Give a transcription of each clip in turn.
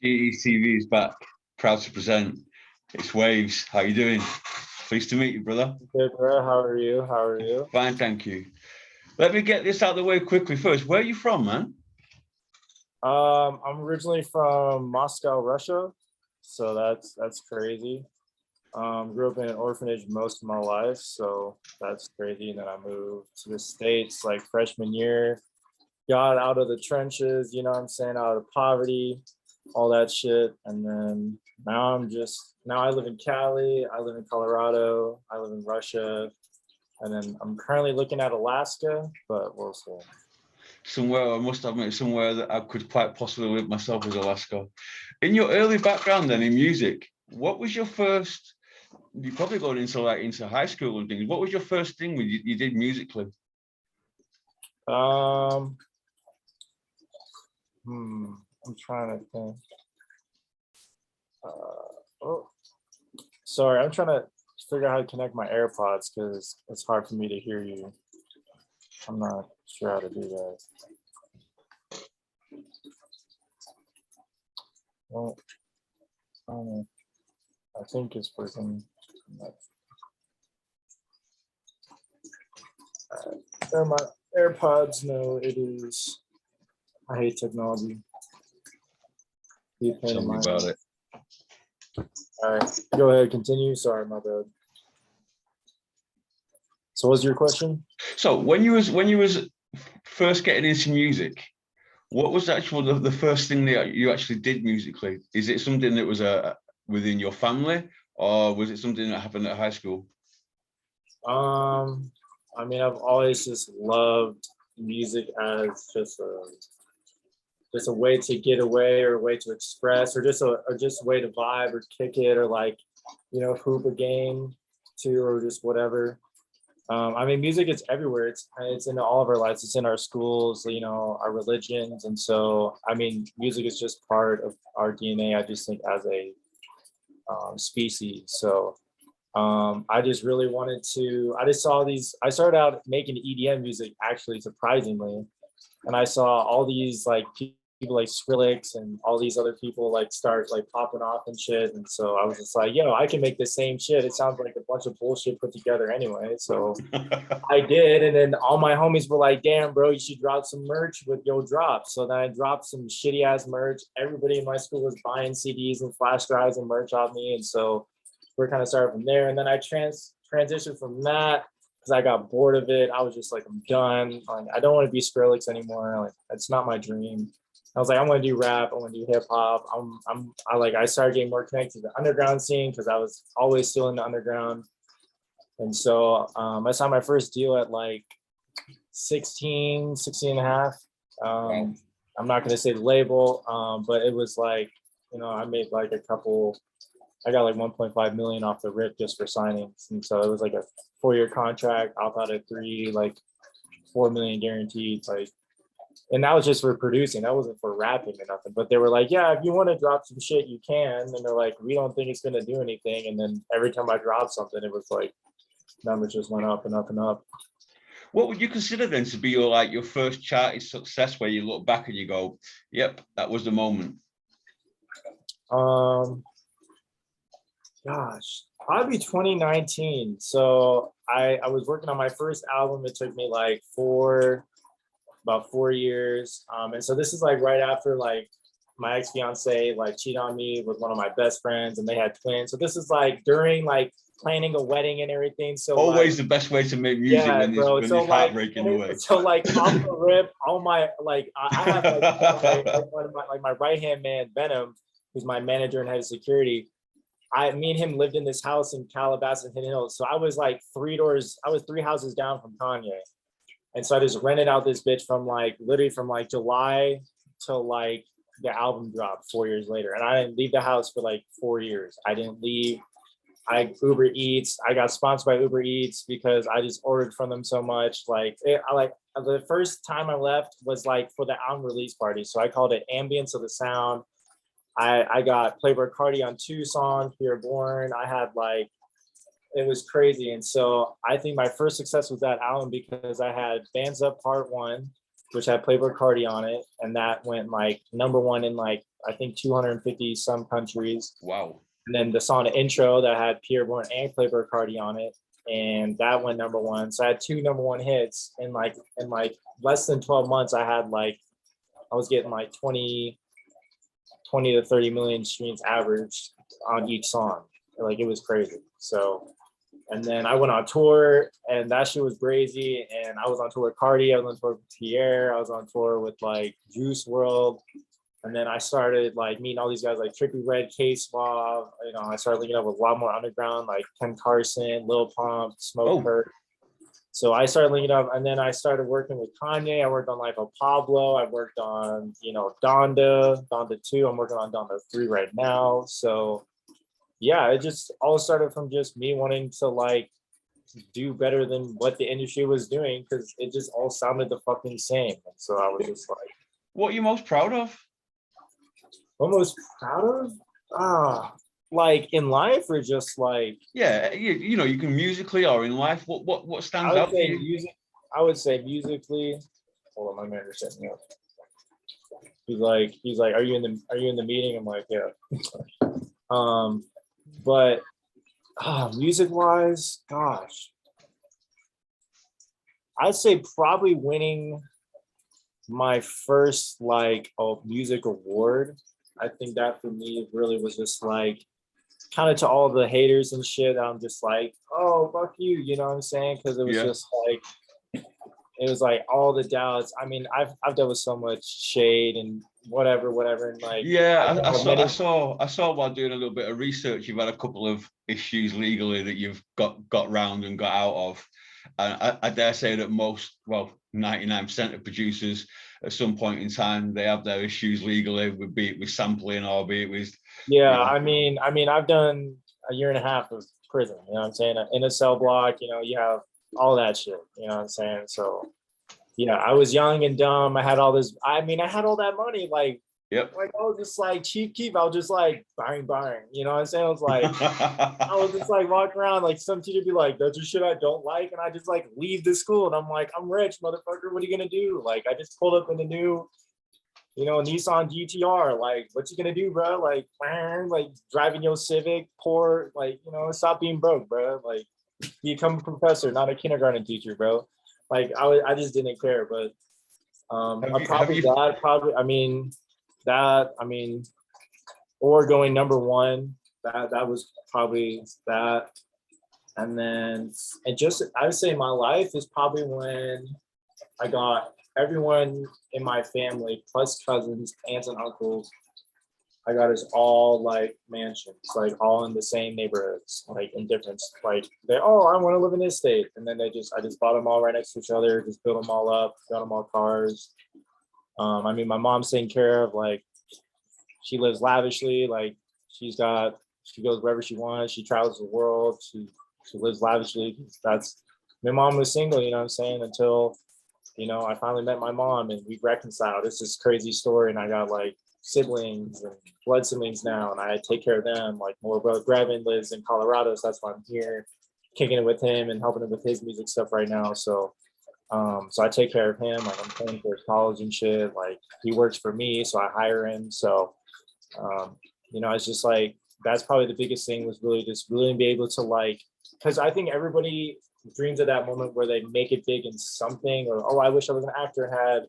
GETV is back, proud to present. It's Waves. How you doing? Pleased to meet you, brother. Good, bro. How are you? How are you? Fine, thank you. Let me get this out of the way quickly first. Where are you from, man? I'm originally from Moscow, Russia, so that's crazy. Grew up in an orphanage most of my life, so that's crazy. And then I moved to the States like freshman year, got out of the trenches, you know what I'm saying, out of poverty, all that shit. And then now I live in Cali, I live in Colorado, I live in Russia, and then I'm currently looking at Alaska, but we'll see. Somewhere, I must admit, somewhere that I could quite possibly live myself as Alaska. In your early background then in music, what was your first, you're probably going into high school and things, what was your first thing you did musically? Um, I'm trying to think. Oh, sorry, I'm trying to figure out how to connect my AirPods because it's hard for me to hear you. I'm not sure how to do that. Well, I think it's working. They're my AirPods. No, it is. I hate technology. Tell me about it. All right, go ahead, continue. Sorry, my bad. So what's your question? So when you was first getting into music, what was actually the first thing that you actually did musically? Is it something that was within your family, or was it something that happened at high school? I mean, I've always just loved music as just a way to get away or a way to express or just a way to vibe or kick it or like, you know, hoop a game too or just whatever. I mean, music is everywhere. It's in all of our lives. It's in our schools, you know, our religions. And so, I mean, music is just part of our DNA, I just think, as a species. So I just really wanted to, I just saw these, I started out making EDM music, actually, surprisingly. And I saw all these like people like Skrillex and all these other people like start like popping off and shit. And so I was just like, yo, I can make the same shit. It sounds like a bunch of bullshit put together anyway. So I did. And then all my homies were like, damn, bro, you should drop some merch with Yo Drop. So then I dropped some shitty ass merch. Everybody in my school was buying CDs and flash drives and merch off me. And so we're kind of started from there. And then I transitioned from that because I got bored of it. I was just like, I'm done. Like, I don't want to be Skrillex anymore. Like, that's not my dream. I was like, I want to do rap. I want to do hip hop. I started getting more connected to the underground scene because I was always still in the underground. And so I signed my first deal at like 16 and a half. I'm not going to say the label, but it was like, you know, I made like I got like 1.5 million off the rip just for signings. And so it was like a 4-year contract, opt out at 3, like 4 million guaranteed, like. And that was just for producing. That wasn't for rapping or nothing. But they were like, yeah, if you want to drop some shit, you can. And they're like, we don't think it's going to do anything. And then every time I dropped something, it was like, numbers just went up and up and up. What would you consider then to be your first charted success where you look back and you go, yep, that was the moment? Gosh, probably 2019. So I was working on my first album. It took me like about 4 years. And so this is like right after like my ex-fiance like cheated on me with one of my best friends and they had twins. So this is like during like planning a wedding and everything. So always like, the best way to make music, yeah, when bro. there's So heartbreak in the way. So like off the rip, all my like I have like one of my right hand man Venom, who's my manager and head of security. Me and him lived in this house in Calabasas and Hidden Hills. So I was like 3 houses down from Kanye. And so I just rented out this bitch from like literally from like July till like the album dropped 4 years later. And I didn't leave the house for like 4 years. I didn't leave. I Uber Eats. I got sponsored by Uber Eats because I just ordered from them so much. The first time I left was like for the album release party. So I called it Ambience of the Sound. I got Playboy Cardi on 2 songs, Pure Born. I had like, it was crazy. And so I think my first success was that album because I had Bands Up Part 1, which had Playboy Cardi on it, and that went like #1 in like I think 250 some countries. Wow. And then the song Intro that had Pierre Bourne and Playboy Cardi on it, and that went #1. So I had 2 #1 hits in like less than 12 months. I was getting like 20 to 30 million streams average on each song. Like it was crazy. So, and then I went on tour, and that shit was crazy. And I was on tour with Cardi, I was on tour with Pierre, I was on tour with like Juice WRLD. And then I started like meeting all these guys like Trippie Redd, K-Swab. You know, I started linking up with a lot more underground, like Ken Carson, Lil Pump, Smoke Perk. So I started linking up, and then I started working with Kanye. I worked on like a Pablo. I worked on, you know, Donda 2. I'm working on Donda 3 right now. So yeah, it just all started from just me wanting to like do better than what the industry was doing, because it just all sounded the fucking same. And so I was just like, what are you most proud of? What I'm most proud of? Like in life, or just like, yeah, you know, you can musically or in life, what stands I out would for say you? music. I would say musically. Hold on, my manager set me up. He's like, are you in the meeting? I'm like, yeah. But music wise, gosh, I'd say probably winning my first like music award. I think that for me really was just like kind of to all the haters and shit. I'm just like, oh fuck you, you know what I'm saying? Because it was just like, it was like all the doubts. I mean, I've dealt with so much shade and whatever, and like, yeah, I saw while doing a little bit of research, you've had a couple of issues legally that you've got round and got out of. And I dare say that most, well, 99% of producers at some point in time, they have their issues legally, be it with sampling or be it with. Yeah, you know. I mean, I've done a year and a half of prison, you know what I'm saying? In a cell block, you know, you have all that shit, you know what I'm saying? So yeah, I was young and dumb. I had all this, I mean, I had all that money, like, Yep. like I was just like cheap keep. I was just like buying, you know what I'm saying? I was just like walking around, like some teacher be like, that's just shit I don't like, and I just like leave the school, and I'm like, I'm rich, motherfucker. What are you gonna do? Like, I just pulled up in the new, you know, Nissan GTR. Like, what you gonna do, bro? Like driving your Civic, poor, like, you know, stop being broke, bro. Like, become a professor, not a kindergarten teacher, bro. Like, I just didn't care, but I mean, or going #1, that was probably that. And then I would say my life is probably when I got everyone in my family plus cousins, aunts and uncles. I got us all like mansions, like all in the same neighborhoods, like in different, like I want to live in this state. And then I just bought them all right next to each other, just built them all up, got them all cars. I mean, my mom's taken care of, like she lives lavishly, like she goes wherever she wants, she travels the world, she lives lavishly. My mom was single, you know what I'm saying, until, you know, I finally met my mom and we reconciled. It's this crazy story, and I got like siblings and blood siblings now, and I take care of them. Like, my brother Grevin lives in Colorado, so that's why I'm here kicking it with him and helping him with his music stuff right now. So so I take care of him, like I'm paying for his college and shit. Like, he works for me, so I hire him. So you know, it's just like, that's probably the biggest thing, was really just really be able to, like, because I think everybody dreams of that moment where they make it big in something, or I wish I was an actor and had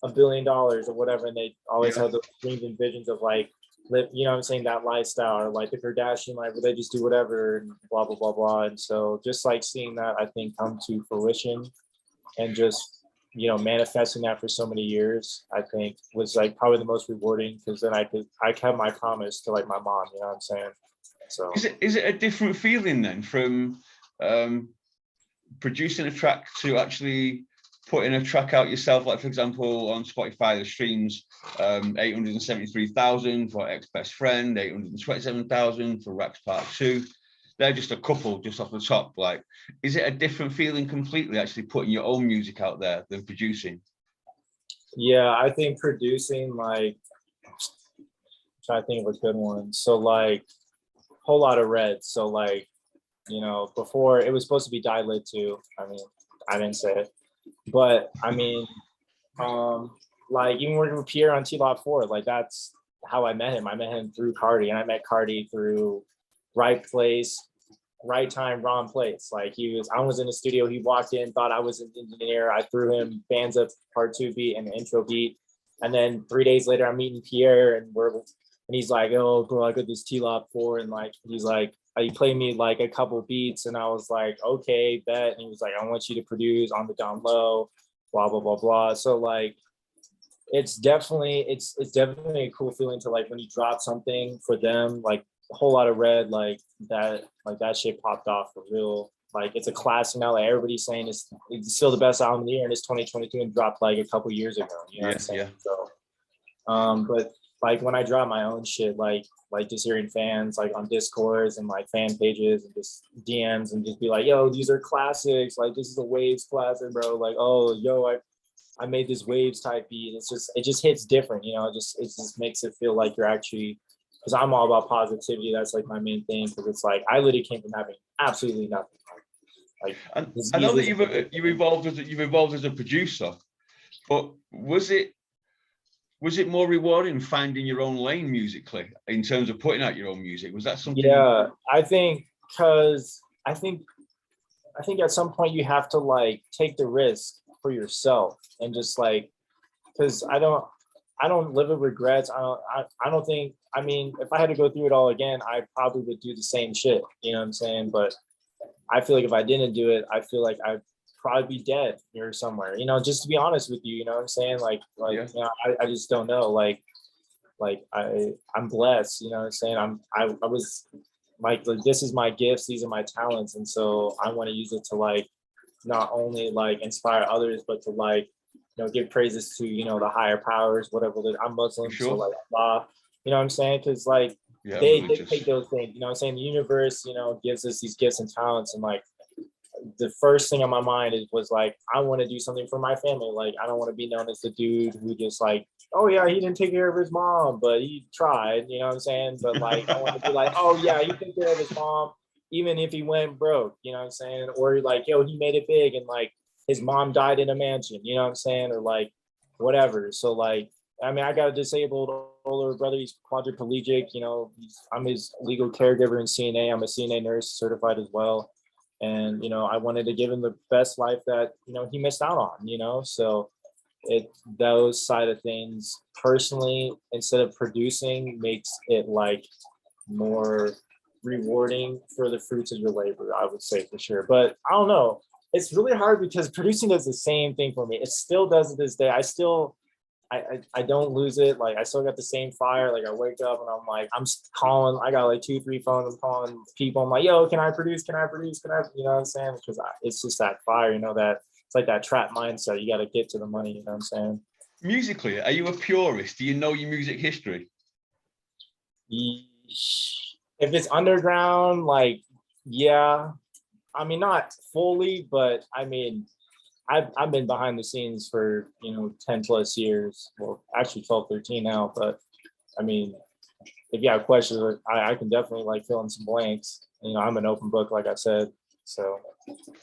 $1 billion or whatever, and they always have those dreams and visions of like live, you know what I'm saying, that lifestyle, or like the Kardashian life where they just do whatever and blah blah blah blah. And so just like seeing that, I think, come to fruition, and just, you know, manifesting that for so many years, I think was like probably the most rewarding, because then I kept my promise to like my mom, you know what I'm saying? So is it a different feeling then from producing a track to actually putting a track out yourself? Like, for example, on Spotify, the streams 873,000 for Ex Best Friend, 827,000 for Rax Part 2. They're just a couple just off the top. Like, is it a different feeling completely actually putting your own music out there than producing? yeah, I think producing, like, I'm trying to think of a good one. So like Whole Lot of Red. So like, you know, before it was supposed to be Die Lit too. I mean, I didn't say it, but I mean, Like even working with Pierre on T-Lot 4, like that's how I met him. I met him through Cardi, and I met Cardi through right place, right time, wrong place. Like I was in the studio, he walked in, thought I was an engineer. I threw him Bands Up Part 2 beat and the intro beat. And then 3 days later, I'm meeting Pierre, and he's like, oh, bro, I got this T-Lot 4. And like, he's like, he played me like a couple beats, and I was like, okay, bet. And he was like, I want you to produce on the down low, blah, blah, blah, blah. So like, it's definitely a cool feeling to like when you drop something for them, like a whole lot of red, like that shit popped off for real. Like it's a classic now. Like everybody's saying it's still the best album of the year, and it's 2022 and dropped like a couple years ago. You know what I'm saying? Yeah. So, but like when I drop my own shit, like just hearing fans like on Discords and like fan pages and just DMs and just be like, yo, these are classics. Like this is a Waves classic, bro. Like, oh, yo, I made this Waves type beat. It just hits different, you know. It just makes it feel like you're actually, because I'm all about positivity. That's like my main thing. Because it's like I literally came from having absolutely nothing. Like I know that you've evolved as a producer, but was it more rewarding finding your own lane musically in terms of putting out your own music? Was that something? Yeah, I think I think at some point you have to like take the risk for yourself and just like, because I don't live with regrets. I don't think, I mean, if I had to go through it all again, I probably would do the same shit, you know what I'm saying? But I feel like if I didn't do it, I feel like I'd probably be dead here somewhere, you know, just to be honest with you, you know what I'm saying? Like yeah. You know, I just don't know. Like I'm blessed, you know what I'm saying? I was like this is my gifts, these are my talents, and so I want to use it to like not only like inspire others, but to like, you know, give praises to, you know, the higher powers, whatever. I'm Muslim, sure. So like Allah, you know what I'm saying? Because like they take those things, you know what I'm saying? The universe, you know, gives us these gifts and talents, and like the first thing on my mind was like, I want to do something for my family. Like I don't want to be known as the dude who just like, oh yeah, he didn't take care of his mom, but he tried, you know what I'm saying? But like I want to be like, oh yeah, he took care of his mom, even if he went broke, you know what I'm saying? Or like, yo, he made it big, and like his mom died in a mansion, you know what I'm saying? Or like whatever. So like, I mean, I got a disabled older brother, he's quadriplegic, you know, I'm his legal caregiver in CNA. I'm a CNA nurse certified as well. And, you know, I wanted to give him the best life that, you know, he missed out on, you know? So those side of things personally, instead of producing, makes it like more rewarding for the fruits of your labor, I would say for sure. But I don't know, it's really hard because producing does the same thing for me. It still does to this day. I don't lose it. Like I still got the same fire. Like I wake up and I'm like, I'm calling, I got like 2-3 phones. I'm calling people. I'm like, yo, can I produce? You know what I'm saying? Because it's just that fire, you know, that it's like that trap mindset. You got to get to the money, you know what I'm saying? Musically, are you a purist? Do you know your music history? If it's underground, like, yeah, I mean, not fully, but I mean, I've been behind the scenes for, you know, 10 plus years. Well, actually 12, 13 now. But I mean, if you have questions, I can definitely like fill in some blanks. You know, I'm an open book, like I said. So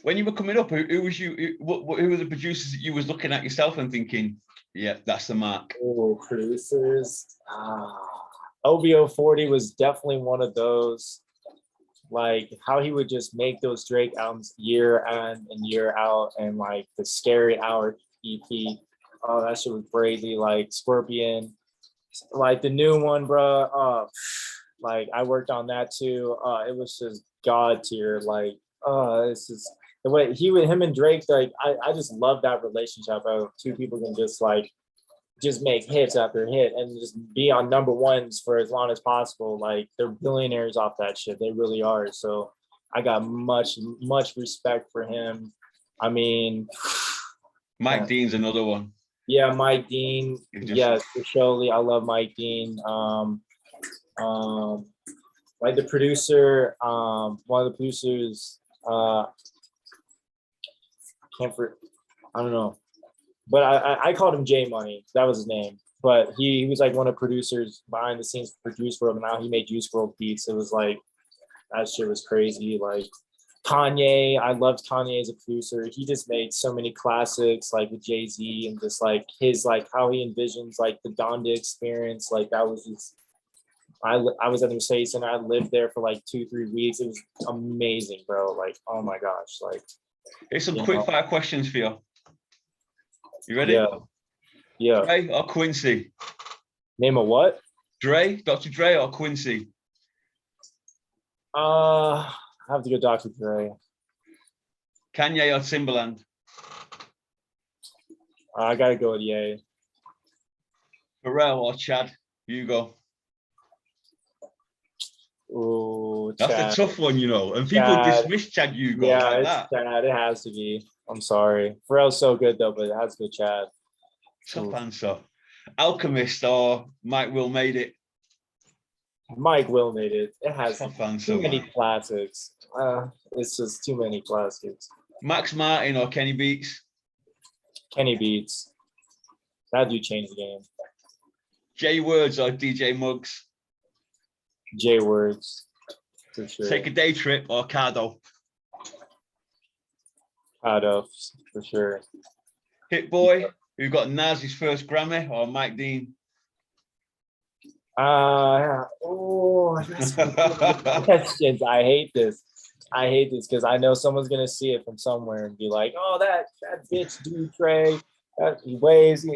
when you were coming up, who was you? Who were the producers that you was looking at yourself and thinking, yeah, that's the mark? Oh, producers. OBO 40 was definitely one of those. Like how he would just make those Drake albums year in and year out, and like the Scary Hour EP, oh that shit was crazy. Like Scorpion, like the new one, bro. Like I worked on that too. It was just god tier. Like, this is the way him and Drake. Like I just love that relationship of two people can just make hits after hit and just be on number ones for as long as possible. Like they're billionaires off that shit. They really are. So I got much respect for him. I mean, Mike Dean's another one. Yeah, Mike Dean. Yes, surely. I love Mike Dean. Like the producer, one of the producers, I don't know. But I called him J Money. That was his name. But he was like one of the producers behind the scenes for Juice WRLD. And now he made Juice WRLD beats. It was like, that shit was crazy. Like Kanye, I loved Kanye as a producer. He just made so many classics, like with Jay-Z, and just like his like how he envisions like the Donda experience. Like that was just I was at the Mercedes and I lived there for like 2-3 weeks. It was amazing, bro. Like, oh my gosh. Like, Here's some you quick know, fire questions for you. You ready? yeah, yeah. Dre or Quincy? Name a what? Dr. Dre or Quincy? I have to go Dr. Dre. Kanye or Timberland? I gotta go with Ye. Pharrell or Chad? You go. Ooh, That's Chad. a tough one, you know. And people Chad. dismiss Chad Hugo Yeah, like it's that. Chad. It has to be. I'm sorry. Pharrell's so good though, but it has to be Chad. Tough Ooh. answer. Alchemist or Mike Will Made It? Mike Will made it. It has Tough answer, too many man. classics. It's just too many classics. Max Martin or Kenny Beats? Kenny Beats. That dude changed the game. Jay Words or DJ Muggs? J Words, for sure. Take a Day Trip or Cardo? Out of, for sure. Hit Boy, who got Nas's first Grammy, or Mike Dean? That's questions. I hate this. I hate this because I know someone's gonna see it from somewhere and be like, "Oh, that bitch, dude, Trey, that he weighs.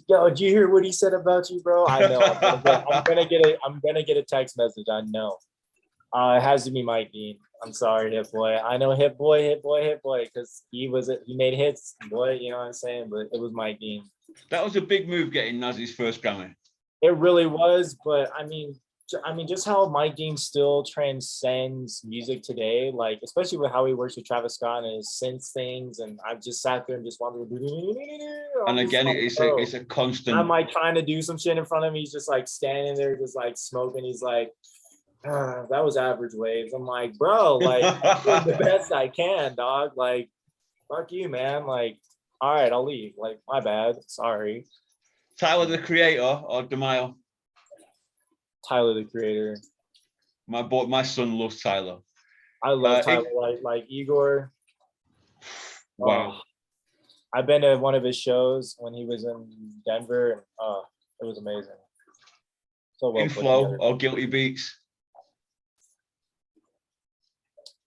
Yo, did you hear what he said about you, bro? I know. I'm gonna get a text message. I know. It has to be Mike Dean. I'm sorry, Hit Boy. I know Hit Boy, because he made hits, boy. You know what I'm saying? But it was Mike Dean. That was a big move getting Nas's first Grammy. It really was, but I mean, just how Mike Dean still transcends music today, like especially with how he works with Travis Scott and his synth things, and I've just sat there and just wanted to. And again, it's a constant. I'm like trying to do some shit in front of me. He's just like standing there, just like smoking. He's like, that was average waves. I'm like, bro, like I'm doing the best I can, dog. Like, fuck you, man. Like, all right, I'll leave. Like, my bad. Sorry. Tyler the Creator or DeMille? Tyler the Creator. My son loves Tyler. I love Tyler like Igor. Wow. I've been to one of his shows when he was in Denver, and it was amazing. So well Inflow or Guilty Beats?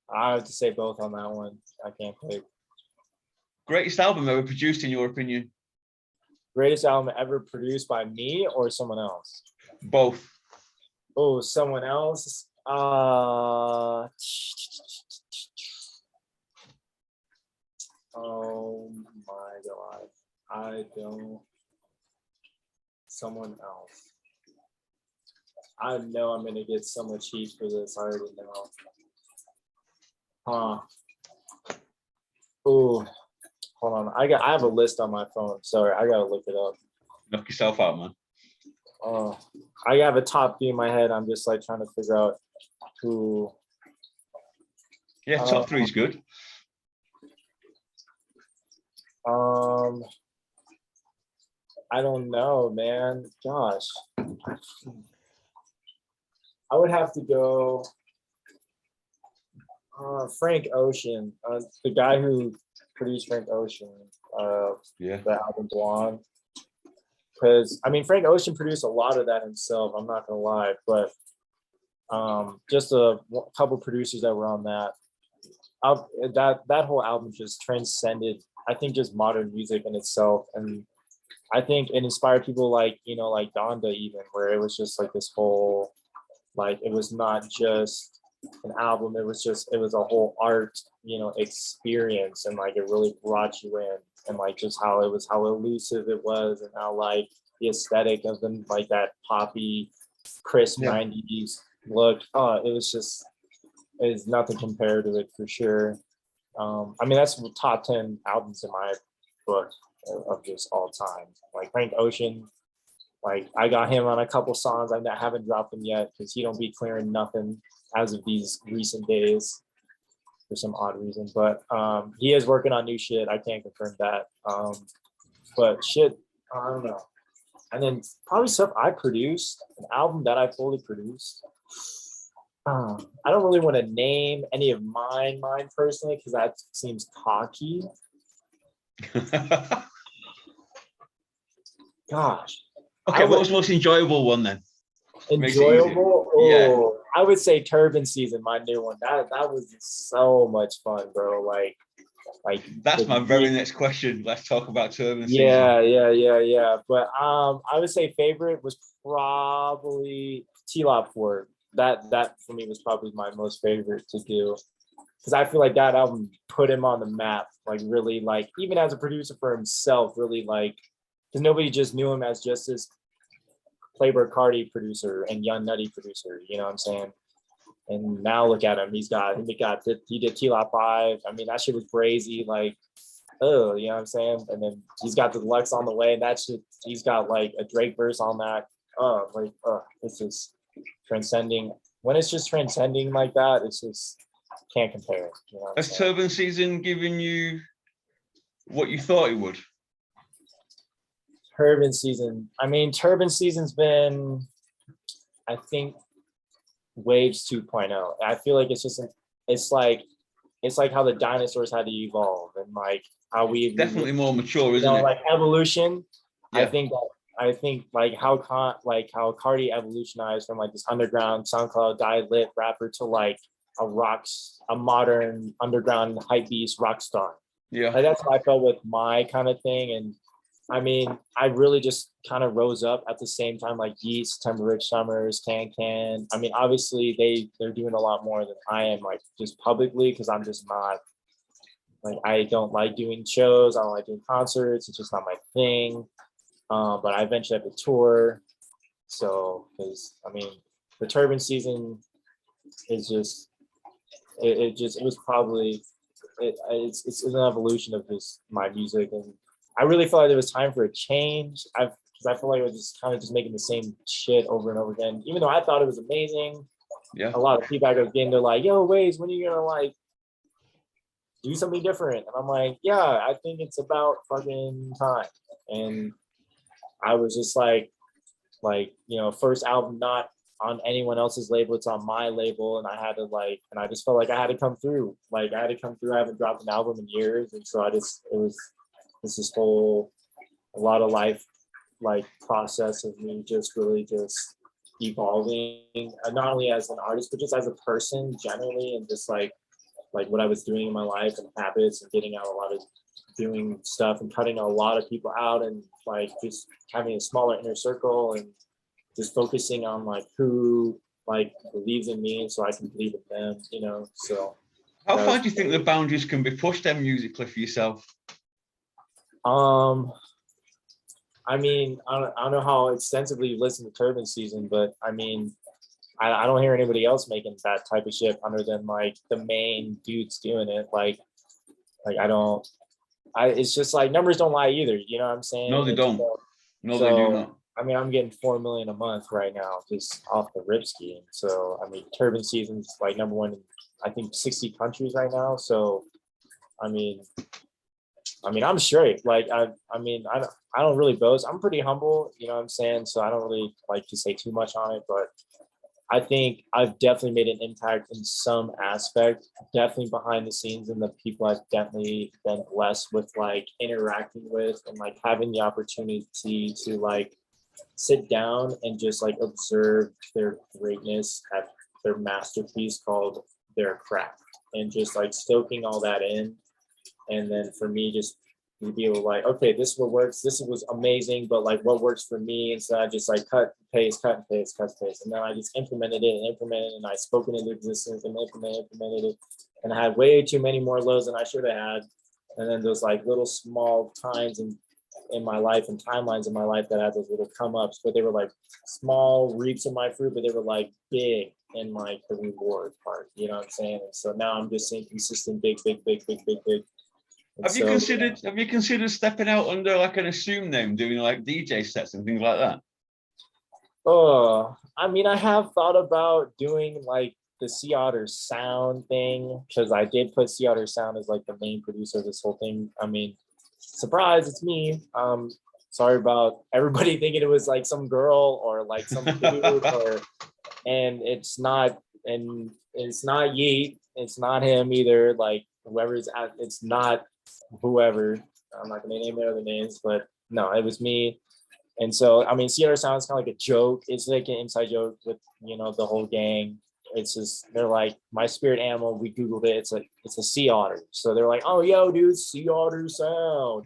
I have to say both on that one. I can't pick. Greatest album ever produced, in your opinion? Greatest album ever produced by me or someone else? Both. Oh, someone else. Oh my god. I don't. Someone else. I know I'm gonna get so much heat for this. I already know. Oh, hold on. I have a list on my phone. Sorry, I gotta look it up. Knock yourself out, man. I have a top 3 in my head. I'm just like trying to figure out who. Yeah, top 3 is good. I don't know, man. Gosh, I would have to go. Frank Ocean, the guy who produced Frank Ocean, the album Blonde. Because I mean, Frank Ocean produced a lot of that himself. I'm not gonna lie, but just a couple producers that were on that. That whole album just transcended, I think, just modern music in itself, and I think it inspired people like like Donda, even, where it was just like this whole, like, it was not just an album, it was a whole art experience, and like it really brought you in, and like just how elusive it was, and how like the aesthetic of them, like that poppy crisp 90s look, it is nothing compared to it, for sure. I mean, that's top 10 albums in my book of just all time. Like Frank Ocean, like I got him on a couple songs. I haven't dropped him yet because he don't be clearing nothing as of these recent days for some odd reason. But he is working on new shit. I can't confirm that. But shit, I don't know. And then probably stuff I produced, an album that I fully produced. I don't really want to name any of mine personally because that seems cocky. Gosh. Okay, what was the most enjoyable one then? Enjoyable? Yeah. Oh, I would say Turbine Season, my new one. That was so much fun, bro. Like that's my very next question. Let's talk about Turbine Season. Yeah. But I would say favorite was probably T-Lop for that for me was probably my most favorite to do. Because I feel like that album put him on the map, like really, like even as a producer for himself, really like, because nobody just knew him as just this Playboy Cardi producer and Young Nutty producer, you know what I'm saying? And now look at him, he did T-Lop 5. I mean, that shit was crazy, like, oh, you know what I'm saying? And then he's got the Deluxe on the way, and that shit, he's got like a Drake verse on that. It's just transcending. When it's just transcending like that, it's just can't compare it. You know Has Turbine Season given you what you thought it would? Turbine Season. I mean, Turbine Season's been, I think, Waves 2.0. I feel like it's like how the dinosaurs had to evolve and like how we definitely more mature, isn't it? Like evolution. Yeah. I think like how Cardi evolutionized from like this underground SoundCloud die-lit rapper to like a modern underground hype beast rock star. Yeah. Like that's how I felt with my kind of thing. And I mean, I really just kind of rose up at the same time, like Yeast, Timber Rich Summers, Can. I mean, obviously they're doing a lot more than I am, like just publicly, because I'm just not, like, I don't like doing shows. I don't like doing concerts. It's just not my thing. But I eventually have to tour. So, because I mean, the Turbine Season is just, it was probably, it's an evolution of just my music. And I really felt like there was time for a change. Because I feel like I was just kind of just making the same shit over and over again. Even though I thought it was amazing. Yeah. A lot of feedback I was getting, they're like, yo, Waze, when are you gonna like do something different? And I'm like, yeah, I think it's about fucking time. And I was just like, you know, first album not on anyone else's label, it's on my label. And I had to like, and I just felt like I had to come through. Like I had to come through. I haven't dropped an album in years. And so this whole, a lot of life, like process of me just really just evolving, not only as an artist, but just as a person generally. And just like what I was doing in my life and habits and getting out a lot of doing stuff and cutting a lot of people out and like just having a smaller inner circle and just focusing on like who like believes in me so I can believe in them, you know. So how far do you think the boundaries can be pushed then musically for yourself? I mean, I don't know how extensively you listen to Turbine Season, but I mean, I don't hear anybody else making that type of shit other than like the main dudes doing it. Like it's just like numbers don't lie either. You know what I'm saying? No, they don't. They do not. I mean, I'm getting 4 million a month right now just off the rip skiing. So, I mean, Turbine Season's like #1 in, I think, 60 countries right now. So, I mean, I'm straight. Like, I don't really boast. I'm pretty humble, you know what I'm saying? So I don't really like to say too much on it, but I think I've definitely made an impact in some aspect, definitely behind the scenes, and the people I've definitely been blessed with like interacting with and like having the opportunity to like sit down and just like observe their greatness at their masterpiece called their craft and just like stoking all that in. And then for me, just to be able to like, okay, this is what works. This was amazing, but like what works for me? And so I just like cut, paste. And then I just implemented it and I spoke it into existence and implemented it. And I had way too many more lows than I should have had. And then those like little small times in my life and timelines in my life that had those little come ups, but they were like small reaps of my fruit, but they were like big in like the reward part, you know what I'm saying? And so now I'm just seeing consistent big. Have you considered stepping out under like an assumed name, doing like DJ sets and things like that? Oh, I mean, I have thought about doing like the SEA OTTER Sound thing, because I did put SEA OTTER Sound as like the main producer of this whole thing. I mean, surprise, it's me. Sorry about everybody thinking it was like some girl or like some dude and it's not and it's not Yeet, it's not him either. Like whoever's at, it's not whoever. I'm not gonna name their other names, but no, it was me. And so, I mean, SEA OTTER SOUND is kind of like a joke. It's like an inside joke with, you know, the whole gang. It's just, they're like, my spirit animal, we Googled it. It's a sea otter. So they're like, oh, yo, dude, SEA OTTER SOUND.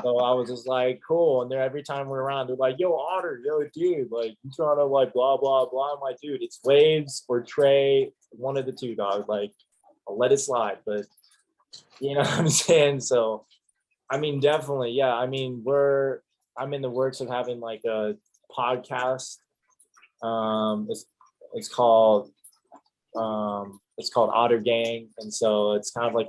So I was just like, cool. And they're every time we're around, they're like, yo, otter, yo, dude, like, you trying to like blah, blah, blah. I'm like, dude, it's Waves or Trey, one of the two, dog. Like, I'll let it slide. But you know what I'm saying? So, I mean, definitely, yeah. I mean, I'm in the works of having like a podcast. It's called Otter Gang, and so it's kind of like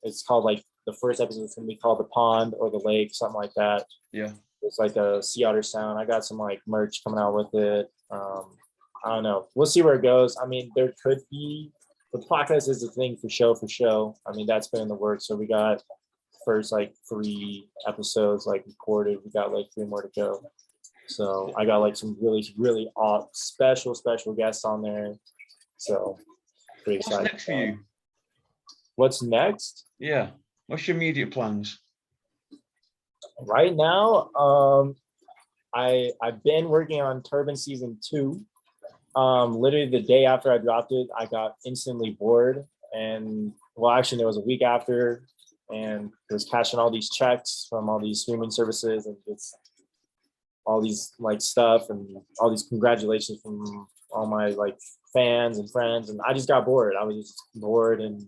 it's called like the first episode is gonna be called The Pond or The Lake, something like that. Yeah. It's like a SEA OTTER SOUND. I got some like merch coming out with it. I don't know. We'll see where it goes. I mean, there could be the podcast is a thing for show. I mean, that's been in the works. So we got first like 3 episodes like recorded. We got like 3 more to go. So I got like some really special guests on there. So pretty excited. What's next for you? What's next? Yeah. What's your immediate plans? Right now, I've been working on Turbine season 2. Literally the day after I dropped it, I got instantly bored. And well, actually, there was a week after, and it was cashing all these checks from all these streaming services and just all these like stuff and all these congratulations from all my like fans and friends. And I just got bored. I was just bored, and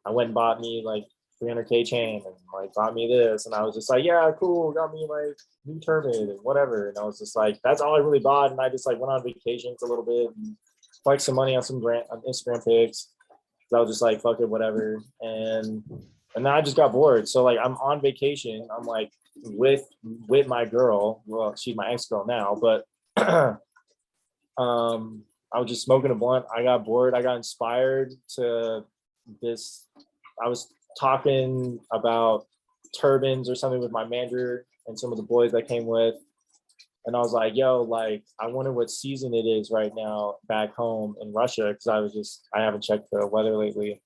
I went and bought me like 300K chain and like bought me this, and I was just like, yeah, cool, got me like new Turbine and whatever. And I was just like, that's all I really bought. And I just like went on vacation for a little bit and flexed some money on some on Instagram pics. So I was just like, fuck it, whatever. And then I just got bored. So like I'm on vacation. I'm like with my girl. Well, she's my ex-girl now, but I was just smoking a blunt. I got bored. I got inspired to this. I was talking about turbines or something with my manager and some of the boys that came with. And I was like, yo, like, I wonder what season it is right now back home in Russia. Cause I haven't checked the weather lately.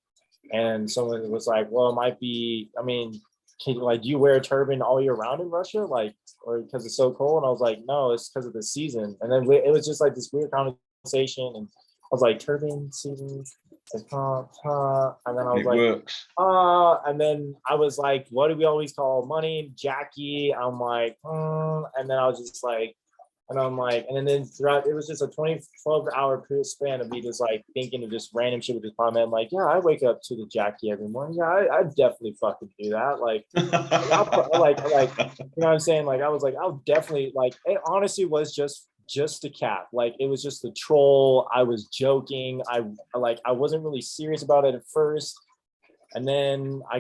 And someone was like, well, it might be, I mean, do you wear a turban all year round in Russia? Like, or because it's so cold? And I was like, no, it's because of the season. And then it was just like this weird conversation. And I was like, turban season. And then I was like, works. And then I was like, what do we always call money? Jackie. I'm like, and then I was just like, and I'm like, and then throughout, it was just a 12-hour span of me just like thinking of just random shit with this comment. I'm like, yeah, I wake up to the Jackie every morning. Yeah, I definitely fucking do that. Like, you know what I'm saying? Like, I was like, I'll definitely like, it honestly was just a cap. Like, it was just a troll. I was joking. I wasn't really serious about it at first. And then I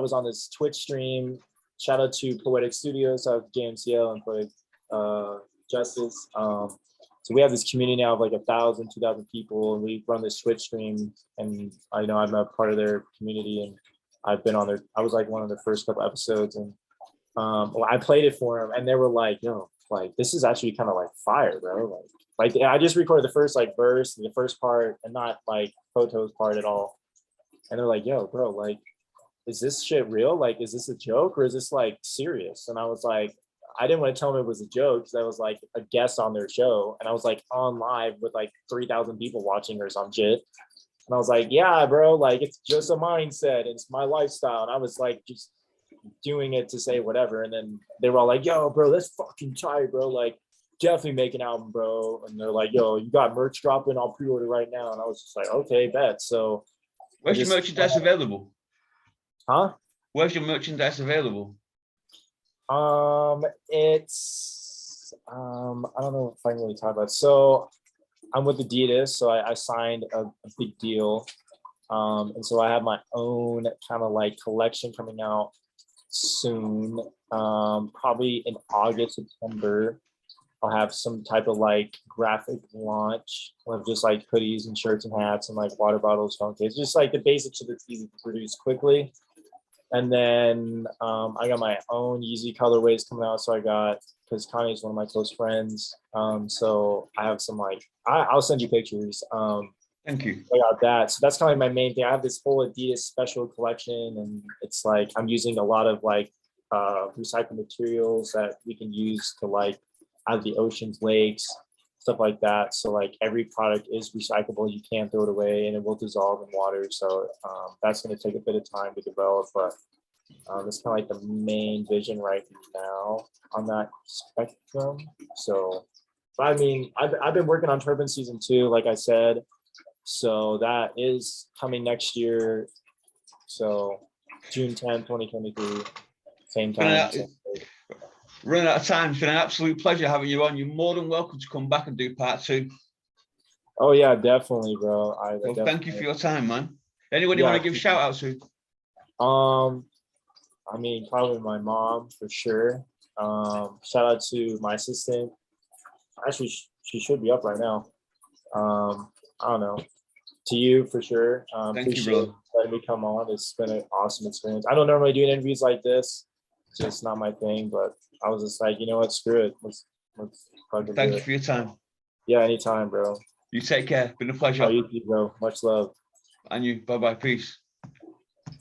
was on this Twitch stream. Shout out to Poetic Studios. I have JMCL and Poetic Justice. So we have this community now of like 1,000, 2,000 people, and we run this Twitch stream. And I know I'm a part of their community, and I've been on there. I was like one of the first couple episodes, and I played it for them, and they were like, "Yo, like this is actually kind of like fire, bro." Like I just recorded the first like verse, the first part, and not like Photo's part at all. And they're like, "Yo, bro, like, is this shit real? Like, is this a joke or is this like serious?" And I was like, I didn't want to tell them it was a joke because I was like a guest on their show, and I was like on live with like 3,000 people watching or some shit. And I was like, yeah, bro, like it's just a mindset. It's my lifestyle. And I was like just doing it to say whatever. And then they were all like, yo, bro, that's fucking tight, bro. Like, definitely make an album, bro. And they're like, yo, you got merch dropping? I'll pre-order right now. And I was just like, okay, bet. So where's your merchandise available? Huh? Where's your merchandise available? It's I don't know if I can really talk about it. So I'm with Adidas, so I signed a big deal. And so I have my own kind of like collection coming out soon. Probably in August, September. I'll have some type of like graphic launch of just like hoodies and shirts and hats and like water bottles, phone cases, just like the basic shit that's easy to produce quickly. And then I got my own Yeezy colorways coming out. So I got, because Kanye's one of my close friends. So I have some like, I'll send you pictures. Thank you. About that. So that's kind of like my main thing. I have this whole Adidas special collection, and it's like I'm using a lot of like recycled materials that we can use to like out of the oceans, lakes, stuff like that. So like every product is recyclable. You can't throw it away, and it will dissolve in water. So that's going to take a bit of time to develop, but it's kind of like the main vision right now on that spectrum. So, but I mean, I've been working on Turbine season 2, like I said. So that is coming next year. So June 10th, 2023, same time. Running out of time. It's been an absolute pleasure having you on. You're more than welcome to come back and do part 2. Oh yeah, definitely, bro. Well, thank you for your time, man. Anybody want to give shout outs to? I mean, probably my mom for sure. Shout out to my assistant. Actually, she should be up right now. I don't know. To you for sure. Thank you, bro. Letting me come on. It's been an awesome experience. I don't normally do interviews like this. It's just not my thing, but I was just like, you know what, screw it. Let's Thank you for your time. Yeah, anytime, bro. You take care. Been a pleasure. Oh, you too, bro. Much love. And you. Bye-bye. Peace.